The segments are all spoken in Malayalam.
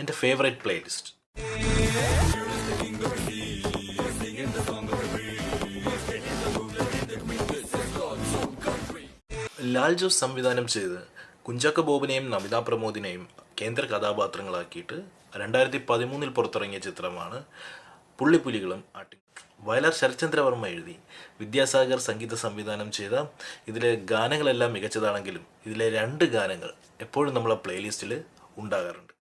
എൻ്റെ ഫേവറേറ്റ് പ്ലേലിസ്റ്റ്. ലാൽ ജോസ് സംവിധാനം ചെയ്ത് കുഞ്ചാക്കോ ബോബനെയും നമിത പ്രമോദിനെയും കേന്ദ്ര കഥാപാത്രങ്ങളാക്കിയിട്ട് 2013 പുറത്തിറങ്ങിയ ചിത്രമാണ് പുള്ളിപ്പുലികളും ആട്ടി. വയലാർ ശരത്ചന്ദ്രവർമ്മ എഴുതി വിദ്യാസാഗർ സംഗീത സംവിധാനം ചെയ്ത ഇതിലെ ഗാനങ്ങളെല്ലാം മികച്ചതാണെങ്കിലും ഇതിലെ 2 ഗാനങ്ങൾ എപ്പോഴും നമ്മളെ പ്ലേലിസ്റ്റിൽ ഉണ്ടാകാറുണ്ട്.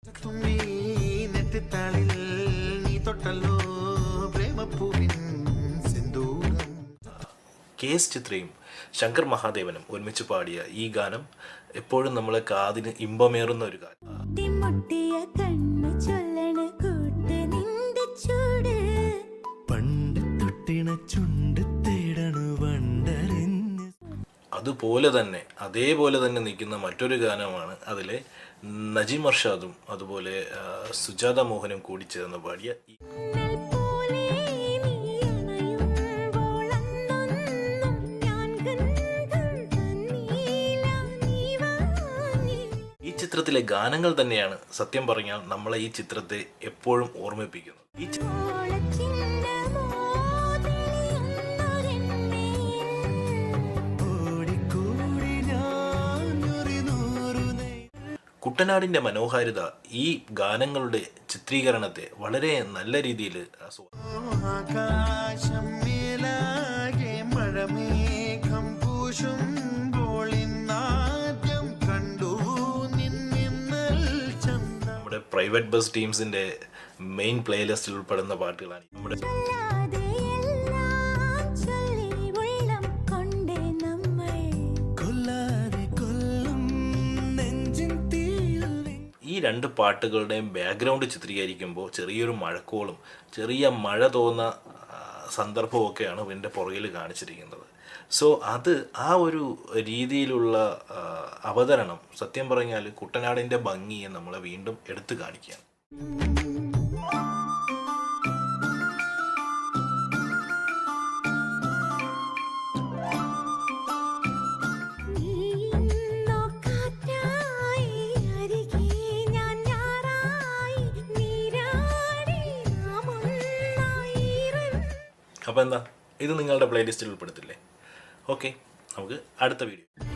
KS ചിത്രയും ശങ്കർ മഹാദേവനും ഒരുമിച്ച് പാടിയ ഈ ഗാനം എപ്പോഴും നമ്മളെ കാതിന് ഇമ്പമേറുന്ന ഒരു ഗാനം. അതുപോലെ തന്നെ അതേപോലെ തന്നെ നിൽക്കുന്ന മറ്റൊരു ഗാനമാണ് അതിലെ നജീം അർഷാദും അതുപോലെ സുജാത മോഹനും കൂടി ചേർന്ന് പാടിയ ഈ ചിത്രത്തിലെ ഗാനങ്ങൾ തന്നെയാണ് സത്യം പറഞ്ഞാൽ നമ്മളെ ഈ ചിത്രത്തെ എപ്പോഴും ഓർമ്മിപ്പിക്കുന്നത്. കുട്ടനാടിൻ്റെ മനോഹാരിത ഈ ഗാനങ്ങളുടെ ചിത്രീകരണത്തെ വളരെ നല്ല രീതിയിൽ നമ്മുടെ പ്രൈവറ്റ് ബസ് ടീംസിൻ്റെ മെയിൻ പ്ലേലിസ്റ്റിൽ ഉൾപ്പെടുന്ന പാട്ടുകളാണ്. നമ്മുടെ ഈ 2 പാട്ടുകളുടെയും ബാക്ക്ഗ്രൗണ്ട് ചിത്രീകരിക്കുമ്പോൾ ചെറിയൊരു മഴക്കോളും ചെറിയ മഴ തോന്നുന്ന സന്ദർഭമൊക്കെയാണ് ഇതിൻ്റെ പുറകിൽ കാണിച്ചിരിക്കുന്നത്. സോ അത് ആ ഒരു രീതിയിലുള്ള അവതരണം സത്യം പറഞ്ഞാൽ കുട്ടനാടിൻ്റെ ഭംഗിയെ നമ്മളെ വീണ്ടും എടുത്തു കാണിക്കുകയാണ്. അപ്പോൾ എന്താ ഇത് നിങ്ങളുടെ പ്ലേലിസ്റ്റിൽ ഉൾപ്പെടുത്തില്ലേ? ഓക്കെ, നമുക്ക് അടുത്ത വീഡിയോ